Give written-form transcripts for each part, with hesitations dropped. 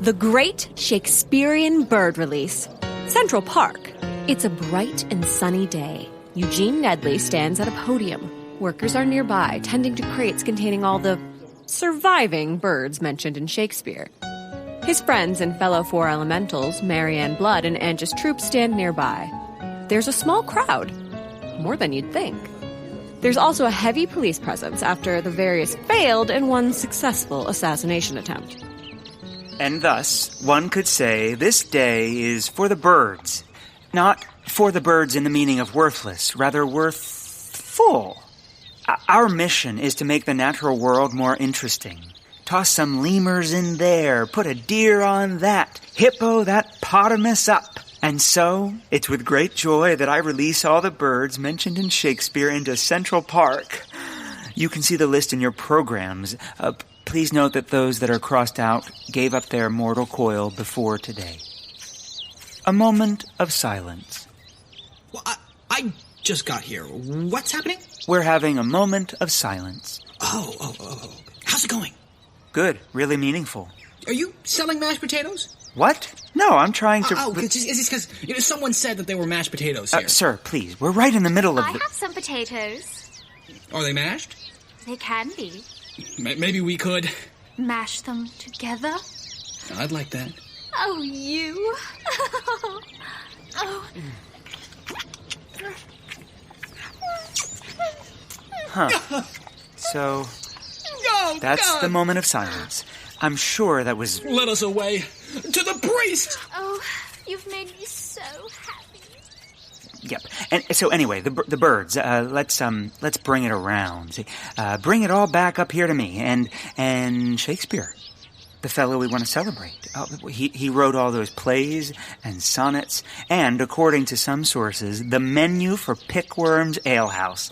The Great Shakespearian Bird Release, Central Park. It's a bright and sunny day. Eugene Nedley stands at a podium. Workers are nearby, tending to crates containing all the surviving birds mentioned in Shakespeare. His friends and fellow four elementals, Marianne Blood and Anjus Troop, stand nearby. There's a small crowd, more than you'd think. There's also a heavy police presence after the various failed and one successful assassination attempt. And thus, one could say this day is for the birds. Not for the birds in the meaning of worthless, rather worthful. Our mission is to make the natural world more interesting. Toss some lemurs in there, put a deer on that, hippo that potamus up. And so, it's with great joy that I release all the birds mentioned in Shakespeare into Central Park. You can see the list in your programs. Please note that those that are crossed out gave up their mortal coil before today. A moment of silence. Well, I just got here. What's happening? We're having a moment of silence. Oh. How's it going? Good, really meaningful. Are you selling mashed potatoes? What? No, I'm trying to... Is this because someone said that there were mashed potatoes here? Sir, please, we're right in the middle of I have some potatoes. Are they mashed? They can be. Maybe we could... Mash them together? I'd like that. Oh, you. Oh. Huh. So, that's the moment of silence. I'm sure that was... Let us away. To the priest! Oh, you've made me so happy. Yep. And so anyway, the birds. Let's bring it around. See, bring it all back up here to me. And Shakespeare, the fellow we want to celebrate. He wrote all those plays and sonnets, and according to some sources, the menu for Pickworm's alehouse.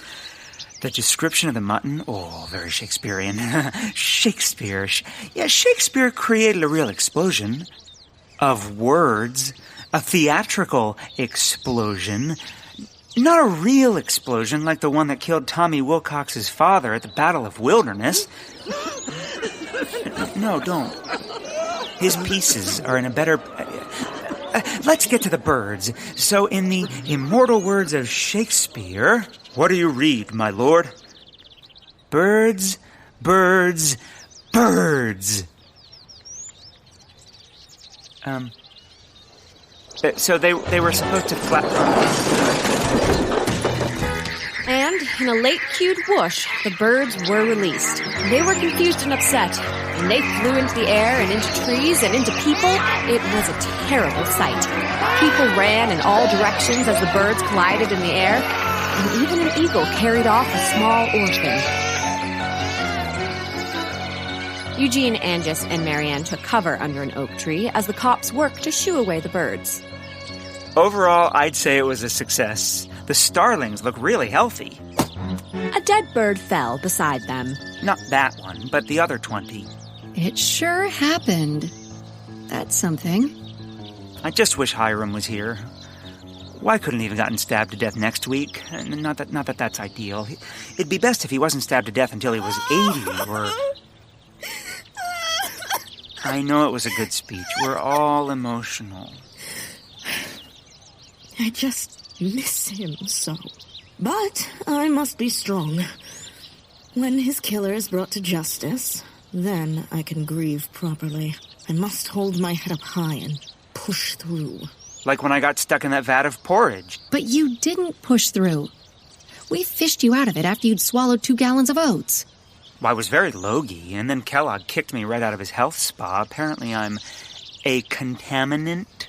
The description of the mutton, very Shakespearean. Shakespeare created a real explosion of words, a theatrical explosion, not a real explosion like the one that killed Tommy Wilcox's father at the Battle of Wilderness. No, don't. His pieces are in a better... let's get to the birds. So in the immortal words of Shakespeare... What do you read, my lord? Birds, birds, birds. So they were supposed to flap... And in a late-cued whoosh, the birds were released. They were confused and upset, and they flew into the air and into trees and into people. It was a terrible sight. People ran in all directions as the birds collided in the air, and even an eagle carried off a small orphan. Eugene, Anjus, and Marianne took cover under an oak tree as the cops worked to shoo away the birds. Overall, I'd say it was a success. The starlings look really healthy. A dead bird fell beside them. Not that one, but the other 20. It sure happened. That's something. I just wish Hiram was here. Why couldn't he have gotten stabbed to death next week? Not that that's ideal. It'd be best if he wasn't stabbed to death until he was 80 or... I know it was a good speech. We're all emotional. I just miss him so. But I must be strong. When his killer is brought to justice, then I can grieve properly. I must hold my head up high and push through. Like when I got stuck in that vat of porridge. But you didn't push through. We fished you out of it after you'd swallowed 2 gallons of oats. Well, I was very logy, and then Kellogg kicked me right out of his health spa. Apparently I'm a contaminant.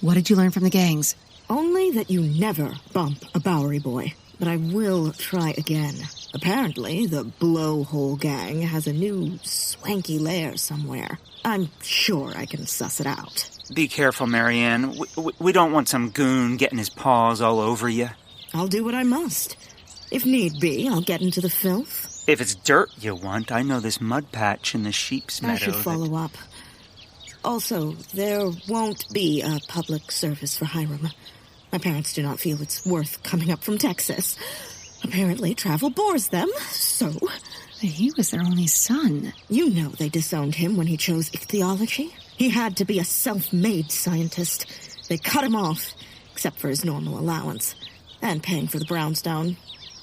What did you learn from the gangs? Only that you never bump a Bowery boy. But I will try again. Apparently, the Blowhole gang has a new swanky lair somewhere. I'm sure I can suss it out. Be careful, Marianne. We don't want some goon getting his paws all over you. I'll do what I must. If need be, I'll get into the filth. If it's dirt you want, I know this mud patch in the sheep's meadow. I should follow up. Also, there won't be a public service for Hiram. My parents do not feel it's worth coming up from Texas. Apparently, travel bores them, so He was their only son. You know they disowned him when he chose ichthyology. He had to be a self-made scientist. They cut him off, except for his normal allowance, and paying for the brownstone,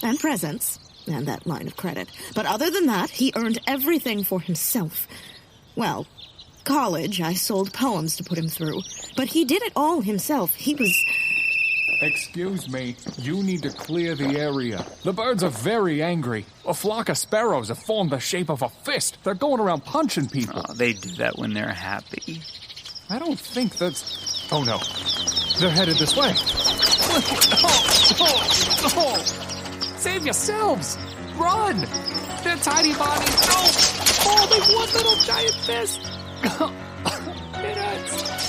and presents, and that line of credit. But other than that, he earned everything for himself. Well, college, I sold poems to put him through, but he did it all himself. He was... Excuse me, you need to clear the area. The birds are very angry. A flock of sparrows have formed the shape of a fist. They're going around punching people. Oh, they do that when they're happy. I don't think that's... Oh, no. They're headed this way. Oh. Save yourselves! Run! They're tiny bodies. No! Oh, they've one little giant fist. It hurts.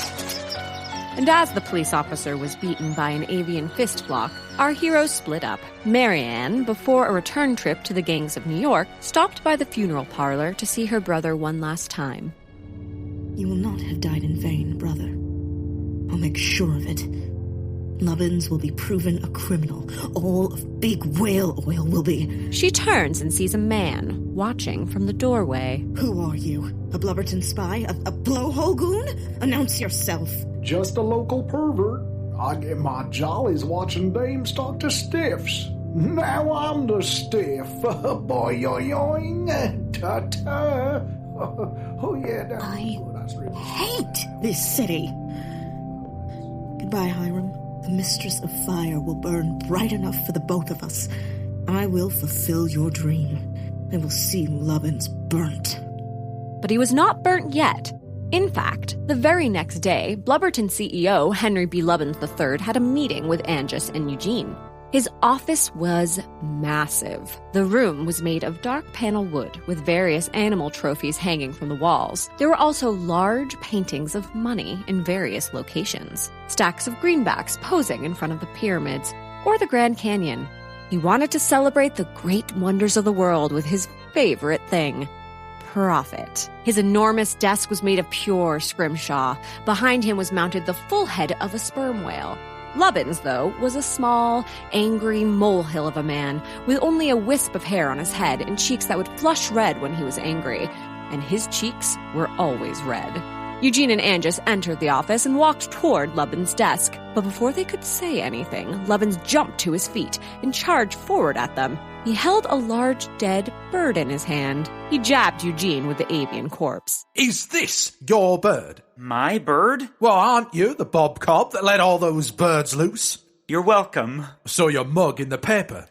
And as the police officer was beaten by an avian fist block, our heroes split up. Marianne, before a return trip to the gangs of New York, stopped by the funeral parlor to see her brother one last time. You will not have died in vain, brother. I'll make sure of it. Lubbins will be proven a criminal. All of Big Whale Oil will be. She turns and sees a man watching from the doorway. Who are you? A Blubberton spy? A blowhole goon? Announce yourself. Just a local pervert. I get my jollies watching dames talk to stiffs. Now I'm the stiff. Boing, ta-ta. Oh, yeah, that's really... Hate this city. Goodbye, Hiram. The Mistress of Fire will burn bright enough for the both of us. I will fulfill your dream. I will see Lubbins burnt. But he was not burnt yet. In fact, the very next day, Blubberton CEO Henry B. Lubbins III had a meeting with Anjus and Eugene. His office was massive. The room was made of dark panel wood with various animal trophies hanging from the walls. There were also large paintings of money in various locations, stacks of greenbacks posing in front of the pyramids or the Grand Canyon. He wanted to celebrate the great wonders of the world with his favorite thing, profit. His enormous desk was made of pure scrimshaw. Behind him was mounted the full head of a sperm whale. Lubbins, though, was a small, angry molehill of a man with only a wisp of hair on his head and cheeks that would flush red when he was angry, and his cheeks were always red. Eugene and Anjus entered the office and walked toward Lubbins' desk, but before they could say anything, Lubbins jumped to his feet and charged forward at them. He held a large dead bird in his hand. He jabbed Eugene with the avian corpse. Is this your bird? My bird? Well, aren't you the Bob Cobb that let all those birds loose? You're welcome. Saw your mug in the paper.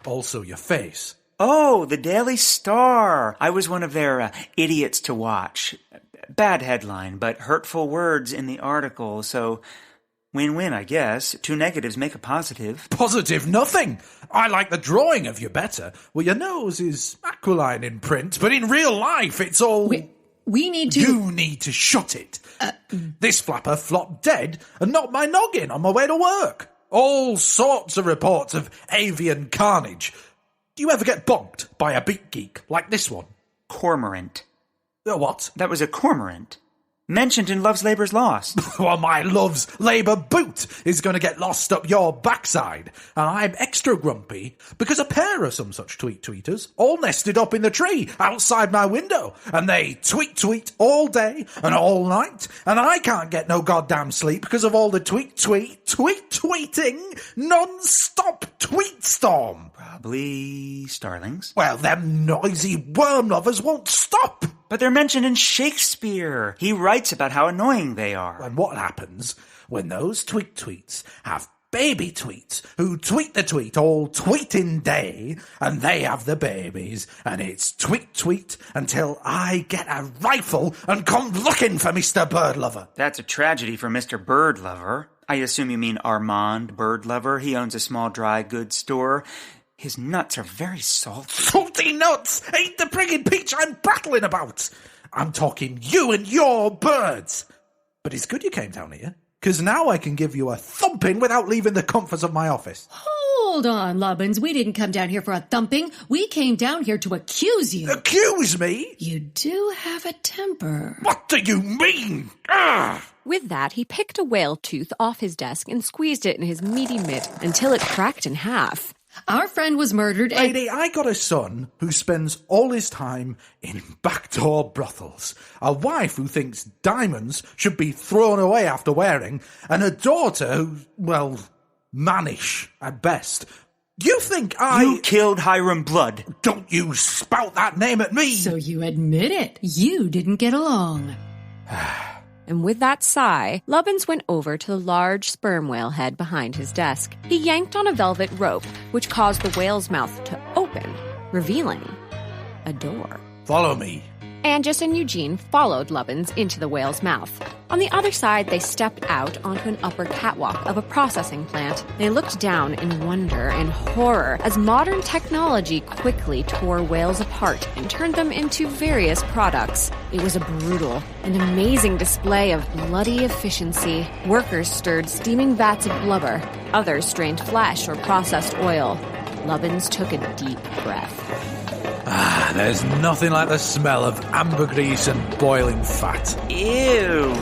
Also your face. Oh, the Daily Star. I was one of their idiots to watch. Bad headline, but hurtful words in the article, so win-win, I guess. Two negatives make a positive. Positive nothing! I like the drawing of you better. Well, your nose is aquiline in print, but in real life it's all... We need to... You need to shut it. This flapper flopped dead and knocked my noggin on my way to work. All sorts of reports of avian carnage. Do you ever get bonked by a beat geek like this one? Cormorant. What? That was a cormorant. Mentioned in Love's Labour's Lost. Well, my Love's Labour boot is going to get lost up your backside. And I'm extra grumpy because a pair of some such tweeters all nested up in the tree outside my window. And they tweet all day and all night. And I can't get no goddamn sleep because of all the tweeting, non-stop tweet storm. Probably starlings. Well, them noisy worm lovers won't stop. But they're mentioned in Shakespeare. He writes about how annoying they are. And what happens when those tweets have baby tweets who tweet the tweet all tweeting day, and they have the babies, and it's tweet until I get a rifle and come looking for Mr. Bird Lover. That's a tragedy for Mr. Bird Lover. I assume you mean Armand Bird Lover. He owns a small dry goods store. His nuts are very salty. Salty nuts ain't the friggin' peach I'm battling about. I'm talking you and your birds. But it's good you came down here, because now I can give you a thumping without leaving the comforts of my office. Hold on, Lubbins. We didn't come down here for a thumping. We came down here to accuse you. Accuse me? You do have a temper. What do you mean? Ugh. With that, he picked a whale tooth off his desk and squeezed it in his meaty mitt until it cracked in half. Our friend was murdered and... Lady, I got a son who spends all his time in backdoor brothels, a wife who thinks diamonds should be thrown away after wearing, and a daughter who, well, mannish at best. You think You killed Hiram Blood. Don't you spout that name at me! So you admit it. You didn't get along. And with that sigh, Lubbins went over to the large sperm whale head behind his desk. He yanked on a velvet rope, which caused the whale's mouth to open, revealing a door. Follow me. Anjus and Eugene followed Lubbins into the whale's mouth. On the other side, they stepped out onto an upper catwalk of a processing plant. They looked down in wonder and horror as modern technology quickly tore whales apart and turned them into various products. It was a brutal and amazing display of bloody efficiency. Workers stirred steaming vats of blubber. Others strained flesh or processed oil. Lubbins took a deep breath. There's nothing like the smell of ambergris and boiling fat. Ew.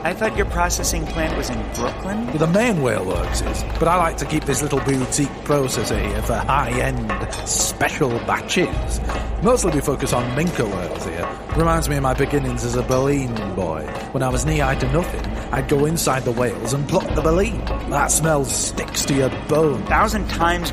I thought your processing plant was in Brooklyn? The main whale works is, but I like to keep this little boutique processor here for high-end special batches. Mostly we focus on minke whales here. Reminds me of my beginnings as a baleen boy. When I was knee-high to nothing, I'd go inside the whales and pluck the baleen. That smell sticks to your bone. 1,000 times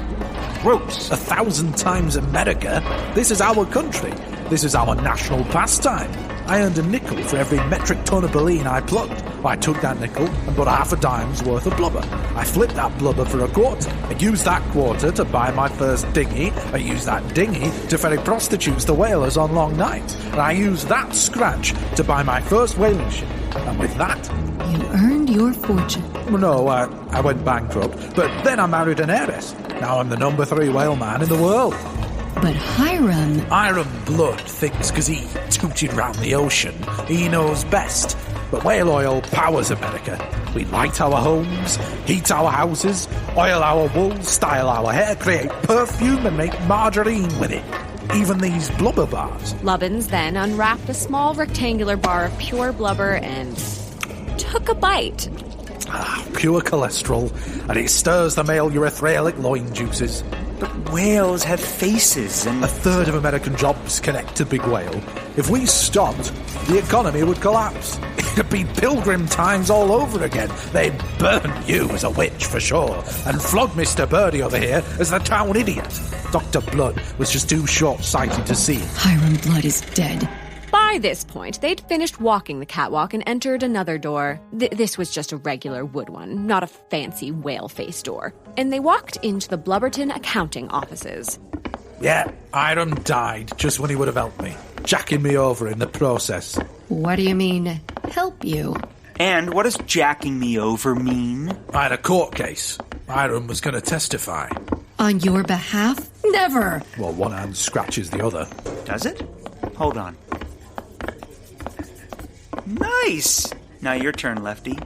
gross. 1,000 times America. This is our country. This is our national pastime. I earned a nickel for every metric ton of baleen I plucked. I took that nickel and put half a dime's worth of blubber. I flipped that blubber for a quarter. I used that quarter to buy my first dinghy. I used that dinghy to ferry prostitutes to whalers on long nights. And I used that scratch to buy my first whaling ship. And with that... You earned your fortune. No, I went bankrupt. But then I married an heiress. Now I'm the number 3 whale man in the world. But Hiram Blood thinks because he tooted round the ocean, he knows best. But whale oil powers America. We light our homes, heat our houses, oil our wool, style our hair, create perfume and make margarine with it. Even these blubber bars. Lubbins then unwrapped a small rectangular bar of pure blubber and took a bite. Pure cholesterol, and it stirs the male urethric loin juices. But whales have faces and... A third of American jobs connect to big whale. If we stopped, the economy would collapse. It'd be pilgrim times all over again. They'd burn you as a witch for sure, and flog Mr. Birdie over here as the town idiot. Dr. Blood was just too short-sighted to see. Hiram Blood is dead. By this point, they'd finished walking the catwalk and entered another door. This was just a regular wood one, not a fancy whale-face door. And they walked into the Blubberton accounting offices. Yeah, Hiram died just when he would have helped me, jacking me over in the process. What do you mean, help you? And what does jacking me over mean? I had a court case. Hiram was going to testify. On your behalf? Never! Well, one hand scratches the other. Does it? Hold on. Nice! Now your turn, Lefty.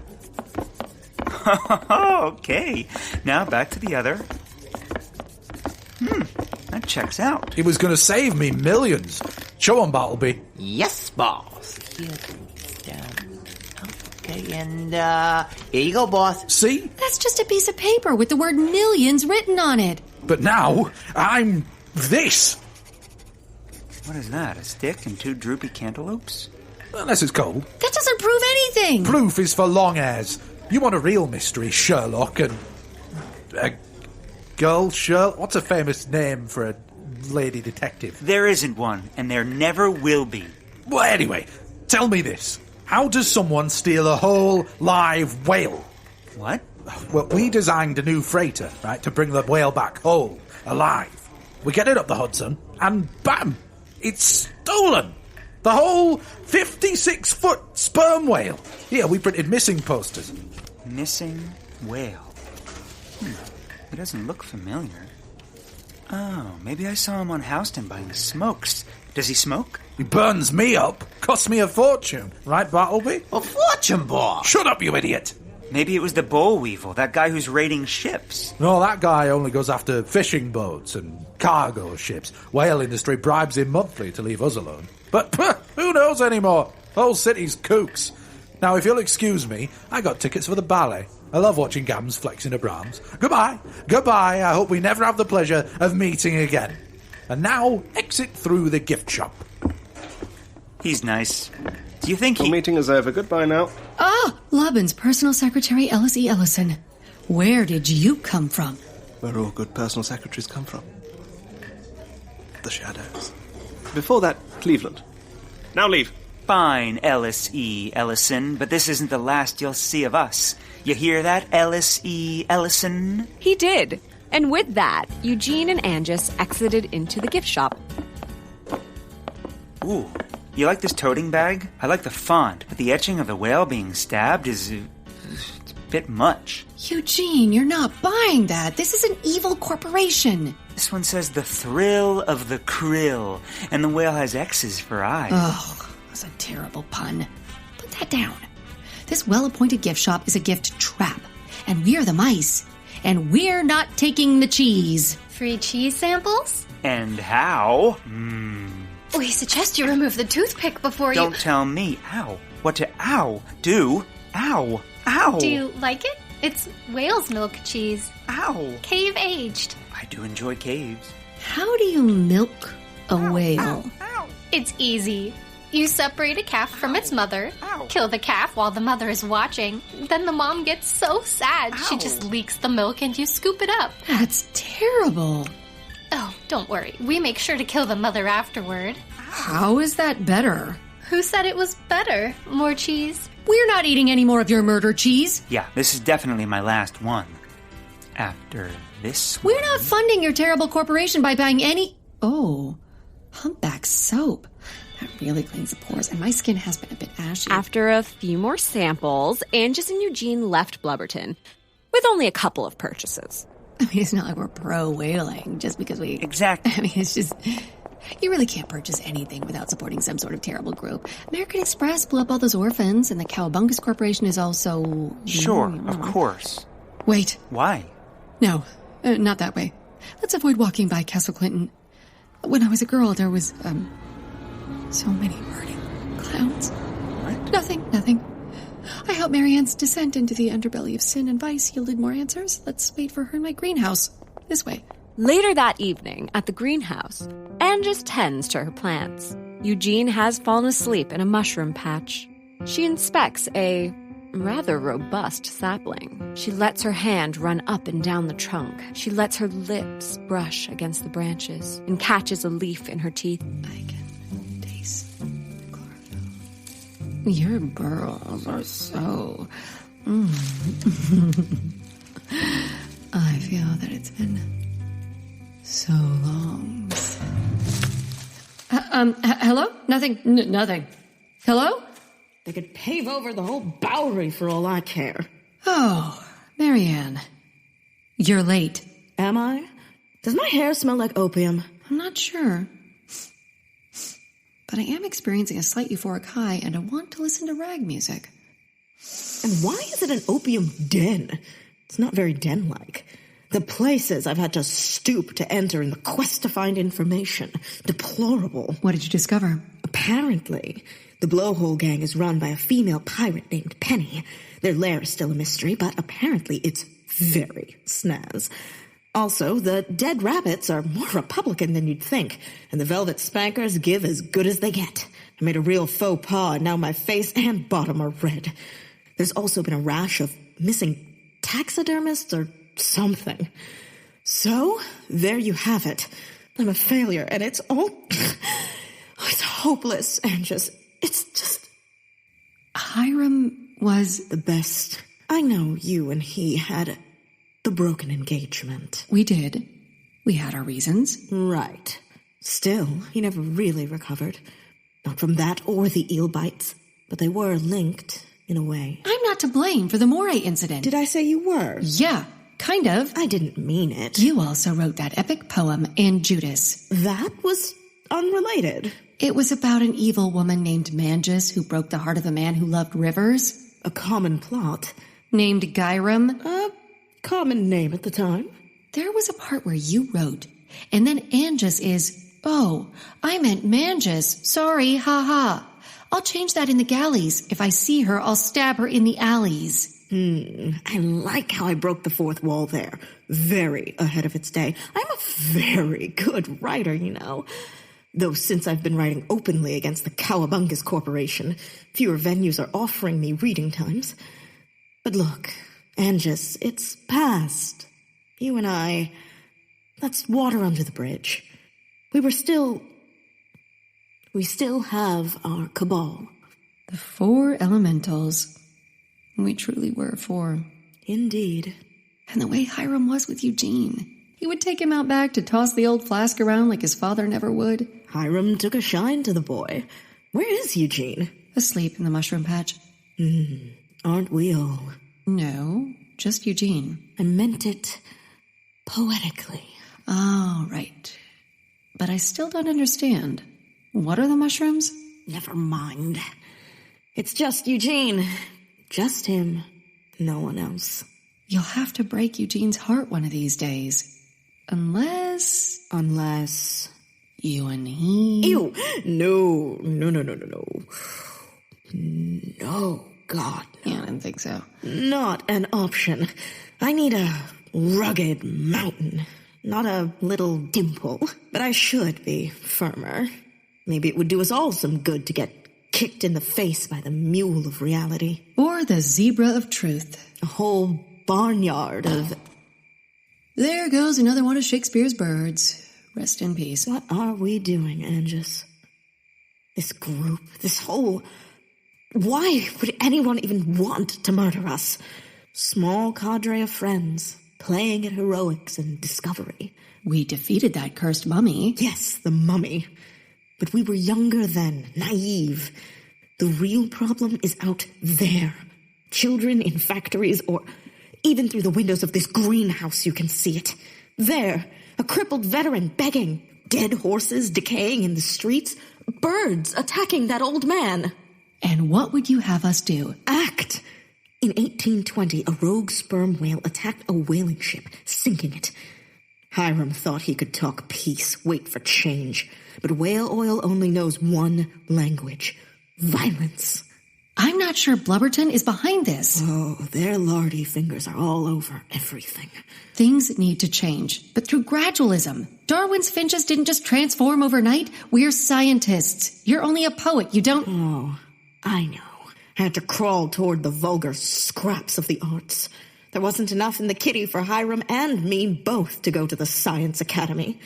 Okay. Now back to the other. That checks out. He was going to save me millions. Show him, Bartleby. Yes, boss. Okay, and here you go, boss. See? That's just a piece of paper with the word millions written on it. But now, I'm this. What is that, a stick and 2 droopy cantaloupes? Unless it's cold. That doesn't prove anything. Proof is for long hairs. You want a real mystery, Sherlock, and... Girl Sherlock? What's a famous name for a lady detective? There isn't one, and there never will be. Well, anyway, tell me this. How does someone steal a whole live whale? What? Well, we designed a new freighter, right, to bring the whale back whole, alive. We get it up the Hudson, and bam! It's stolen! The whole 56-foot sperm whale. Yeah, we printed missing posters. Missing whale. He doesn't look familiar. Oh, maybe I saw him on Houston buying smokes. Does he smoke? He burns me up. Costs me a fortune. Right, Bartleby? A fortune, boss. Shut up, you idiot. Maybe it was the boll weevil, that guy who's raiding ships. No, that guy only goes after fishing boats and cargo ships. Whale industry bribes him monthly to leave us alone. But who knows anymore? The whole city's kooks. Now, if you'll excuse me, I got tickets for the ballet. I love watching Gams flexing her brahms. Goodbye. Goodbye. I hope we never have the pleasure of meeting again. And now, exit through the gift shop. He's nice. Do you think Your meeting is over. Goodbye now. Ah, Laban's personal secretary, Ellis E. Ellison. Where did you come from? Where all good personal secretaries come from. The shadows. Before that, Cleveland. Now leave. Fine, Ellis E. Ellison, but this isn't the last you'll see of us. You hear that, Ellis E. Ellison? He did. And with that, Eugene and Anjus exited into the gift shop. Ooh, you like this toting bag? I like the font, but the etching of the whale being stabbed is it's a bit much. Eugene, you're not buying that. This is an evil corporation. This one says the thrill of the krill, and the whale has X's for eyes. Oh, that's a terrible pun. Put that down. This well-appointed gift shop is a gift trap, and we're the mice. And we're not taking the cheese. Free cheese samples? And how? We suggest you remove the toothpick before Don't tell me. Ow. What to ow do? Ow. Ow. Do you like it? It's whale's milk cheese. Ow. Cave aged. I do enjoy caves. How do you milk a whale? Ow. It's easy. You separate a calf from its mother, kill the calf while the mother is watching. Then the mom gets so sad, she just leaks the milk and you scoop it up. That's terrible. Oh, don't worry. We make sure to kill the mother afterward. How is that better? Who said it was better? More cheese? We're not eating any more of your murder cheese. Yeah, this is definitely my last one. After this one... We're not funding your terrible corporation by buying any... Oh, humpback soap. That really cleans the pores, and my skin has been a bit ashy. After a few more samples, Anjus and Eugene left Blubberton with only a couple of purchases. I mean, it's not like we're pro-whaling just because we... Exactly. I mean, it's just... You really can't purchase anything without supporting some sort of terrible group. American Express blew up all those orphans, and the Cowabungus Corporation is also... Sure, of course. Wait. Why? No, not that way. Let's avoid walking by Castle Clinton. When I was a girl, there was, so many burning clowns. What? Nothing. I helped Marianne's descent into the underbelly of sin and vice yielded more answers. Let's wait for her in my greenhouse. This way. Later that evening, at the greenhouse, Anjus tends to her plants. Eugene has fallen asleep in a mushroom patch. She inspects a rather robust sapling. She lets her hand run up and down the trunk. She lets her lips brush against the branches and catches a leaf in her teeth. I can taste chlorophyll. Your burls are so... I feel that it's been so long. Hello? Nothing. Nothing. Hello? They could pave over the whole Bowery for all I care. Oh, Marianne. You're late. Am I? Does my hair smell like opium? I'm not sure. But I am experiencing a slight euphoric high, and I want to listen to rag music. And why is it an opium den? It's not very den-like. The places I've had to stoop to enter in the quest to find information. Deplorable. What did you discover? Apparently, the Blowhole Gang is run by a female pirate named Penny. Their lair is still a mystery, but apparently it's very snaz. Also, the Dead Rabbits are more Republican than you'd think, and the Velvet Spankers give as good as they get. I made a real faux pas, and now my face and bottom are red. There's also been a rash of missing taxidermists or something. So, there you have it. I'm a failure, and it's all... it's hopeless, Anjus. It's just... Hiram was... the best. I know you and he had the broken engagement. We did. We had our reasons. Right. Still, he never really recovered. Not from that or the eel bites. But they were linked, in a way. I'm not to blame for the Moray incident. Did I say you were? Yeah, kind of. I didn't mean it. You also wrote that epic poem, Anjus. That was unrelated. It was about an evil woman named Anjus who broke the heart of a man who loved rivers. A common plot. Named Gyram. A common name at the time. There was a part where you wrote, and then Anjus is, oh, I meant Manjus. Sorry, ha. I'll change that in the galleys. If I see her, I'll stab her in the alleys. I like how I broke the fourth wall there. Very ahead of its day. I'm a very good writer, you know. Though since I've been writing openly against the Cowabungus Corporation, fewer venues are offering me reading times. But look, Anjus, it's past. You and I, that's water under the bridge. We still have our cabal. The 4 elementals. We truly were 4. Indeed. And the way Hiram was with Eugene. He would take him out back to toss the old flask around like his father never would. Hiram took a shine to the boy. Where is Eugene? Asleep in the mushroom patch. Aren't we all? No, just Eugene. I meant it poetically. Oh, right. But I still don't understand. What are the mushrooms? Never mind. It's just Eugene. Just him. No one else. You'll have to break Eugene's heart one of these days. Unless you and he... Ew! No. No, God, no. Yeah, I didn't think so. Not an option. I need a rugged mountain, not a little dimple. But I should be firmer. Maybe it would do us all some good to get kicked in the face by the mule of reality. Or the zebra of truth. A whole barnyard of... There goes another one of Shakespeare's birds. Rest in peace. What are we doing, Anjus? This group, this whole... Why would anyone even want to murder us? Small cadre of friends, playing at heroics and discovery. We defeated that cursed mummy. Yes, the mummy. But we were younger then, naive. The real problem is out there. Children in factories, or even through the windows of this greenhouse you can see it. There, a crippled veteran begging, dead horses decaying in the streets, birds attacking that old man. And what would you have us do? Act! In 1820, a rogue sperm whale attacked a whaling ship, sinking it. Hiram thought he could talk peace, wait for change. But whale oil only knows one language: violence. I'm not sure Blubberton is behind this. Oh, their lardy fingers are all over everything. Things need to change, but through gradualism. Darwin's finches didn't just transform overnight. We're scientists. You're only a poet. You don't... Oh, I know. I had to crawl toward the vulgar scraps of the arts. There wasn't enough in the kitty for Hiram and me both to go to the Science Academy.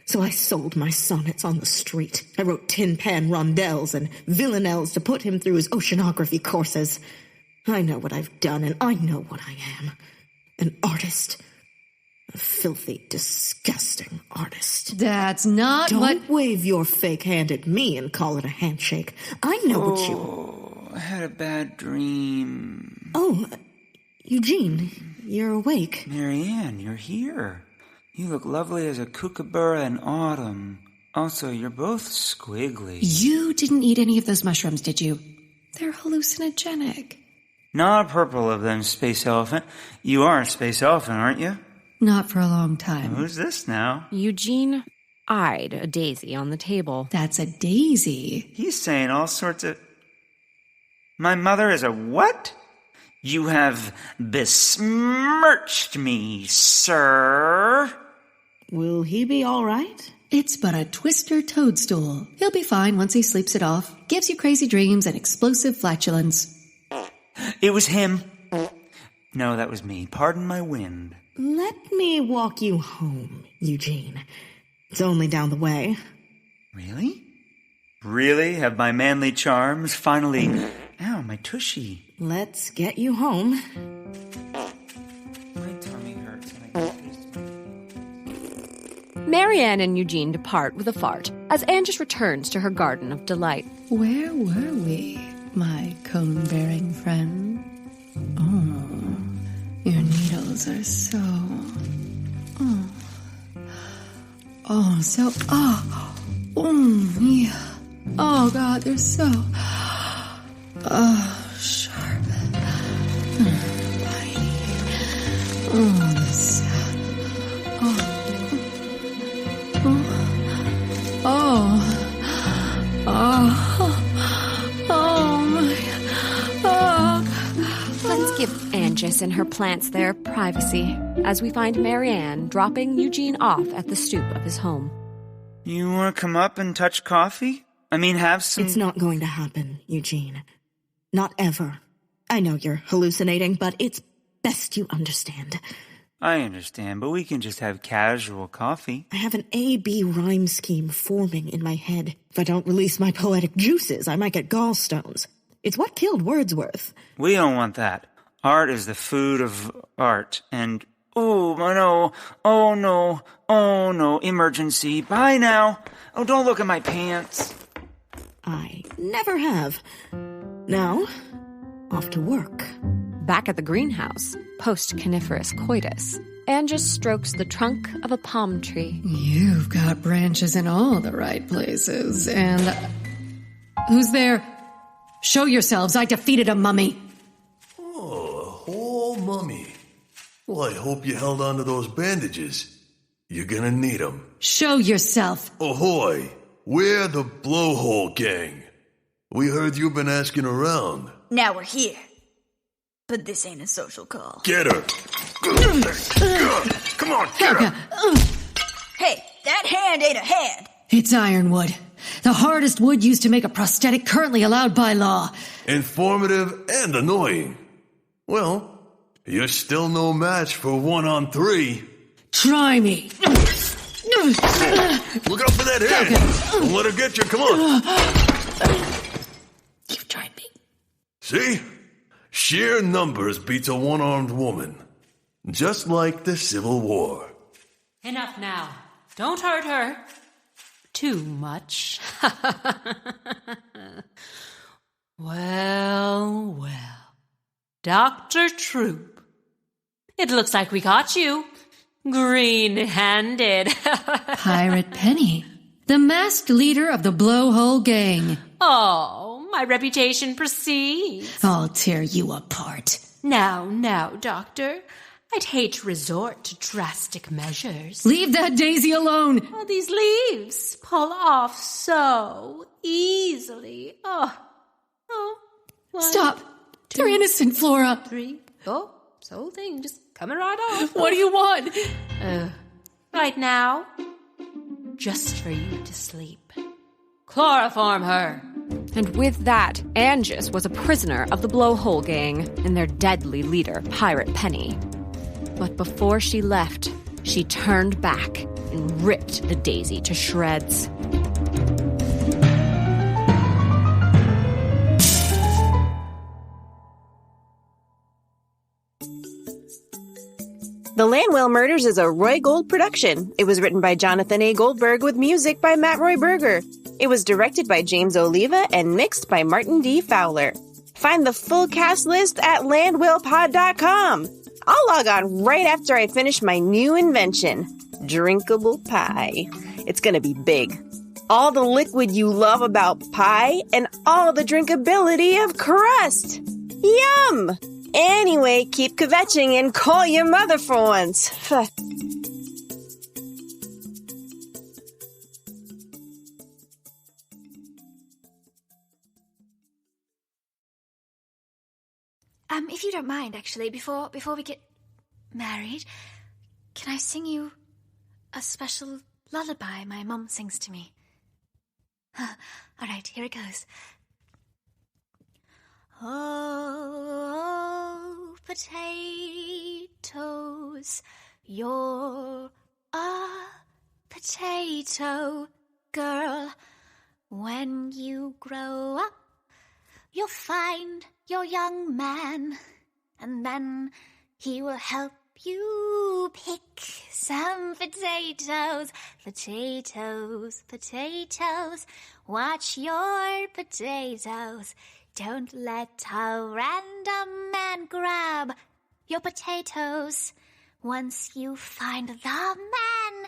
So I sold my sonnets on the street. I wrote tin pan rondelles and villanelles to put him through his oceanography courses. I know what I've done, and I know what I am. An artist. A filthy, disgusting artist. That's not what... Don't wave your fake hand at me and call it a handshake. I know what you... I had a bad dream. Oh, Eugene, you're awake. Marianne, you're here. You look lovely as a kookaburra in autumn. Also, you're both squiggly. You didn't eat any of those mushrooms, did you? They're hallucinogenic. Not purple of them, Space Elephant. You are a Space Elephant, aren't you? Not for a long time. Who's this now? Eugene eyed a daisy on the table. That's a daisy. He's saying all sorts of... My mother is a what? You have besmirched me, sir. Will he be all right? It's but a twister toadstool. He'll be fine once he sleeps it off. Gives you crazy dreams and explosive flatulence. It was him. No, that was me. Pardon my wind. Let me walk you home, Eugene. It's only down the way. Really? Really? Have my manly charms finally... Ow, my tushy. Let's get you home. My tummy hurts and I can't taste it. Marianne and Eugene depart with a fart as Anjus returns to her garden of delight. Where were we, my cone-bearing friend? Oh, your needles are so... yeah. Oh, God, they're so... sharp. Body. The sound. Let's give Anjus Anjus and her plants their privacy, as we find Marianne dropping Eugene off at the stoop of his home. You want to come up and touch coffee? I mean, have some... It's not going to happen, Eugene. Not ever. I know you're hallucinating, but it's best you understand. I understand, but we can just have casual coffee. I have an A-B rhyme scheme forming in my head. If I don't release my poetic juices, I might get gallstones. It's what killed Wordsworth. We don't want that. Art is the food of art, and... Oh, no. Oh, no. Oh, no. Emergency. Bye now. Oh, don't look at my pants. I never have. Now, off to work. Back at the greenhouse, post-coniferous coitus, Anjus strokes the trunk of a palm tree. You've got branches in all the right places, and... Who's there? Show yourselves, I defeated a mummy. Oh, a whole mummy. Well, I hope you held on to those bandages. You're gonna need them. Show yourself. Ahoy! We're the Blowhole Gang. We heard you've been asking around. Now we're here. But this ain't a social call. Get her! Come on, get her! Hey, that hand ain't a hand. It's ironwood. The hardest wood used to make a prosthetic currently allowed by law. Informative and annoying. Well, you're still no match for 1-on-3. Try me. Look out for that hand. Don't let her get you. Come on. You've tried me. See? Sheer numbers beats a one-armed woman. Just like the Civil War. Enough now. Don't hurt her. Too much. Well. Dr. Troop. It looks like we caught you. Green-handed. Pirate Penny, the masked leader of the Blowhole Gang. Oh, my reputation precedes. I'll tear you apart. Now, Doctor. I'd hate to resort to drastic measures. Leave that daisy alone. Oh, these leaves pull off so easily. Oh. 1, Stop. 2, They're innocent, Flora. 3. Oh, this whole thing just coming right off. What do you want? Right now, just for you to sleep. Chloroform her. And with that, Anjus was a prisoner of the Blowhole Gang and their deadly leader, Pirate Penny. But before she left, she turned back and ripped the daisy to shreds. The Landwell Murders is a Roy Gold production. It was written by Jonathan A. Goldberg with music by Matt Roy Berger. It was directed by James Oliva and mixed by Martin D. Fowler. Find the full cast list at landwellpod.com. I'll log on right after I finish my new invention, drinkable pie. It's gonna be big. All the liquid you love about pie and all the drinkability of crust. Yum! Anyway, keep kvetching and call your mother for once. If you don't mind, actually, before we get married, can I sing you a special lullaby my mum sings to me? All right, here it goes. Oh, potatoes, you're a potato girl. When you grow up, you'll find your young man, and then he will help you pick some potatoes. Potatoes, potatoes, watch your potatoes. Don't let a random man grab your potatoes. Once you find the man,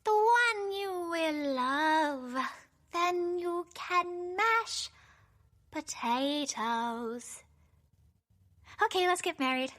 the one you will love, then you can mash potatoes. Okay, let's get married.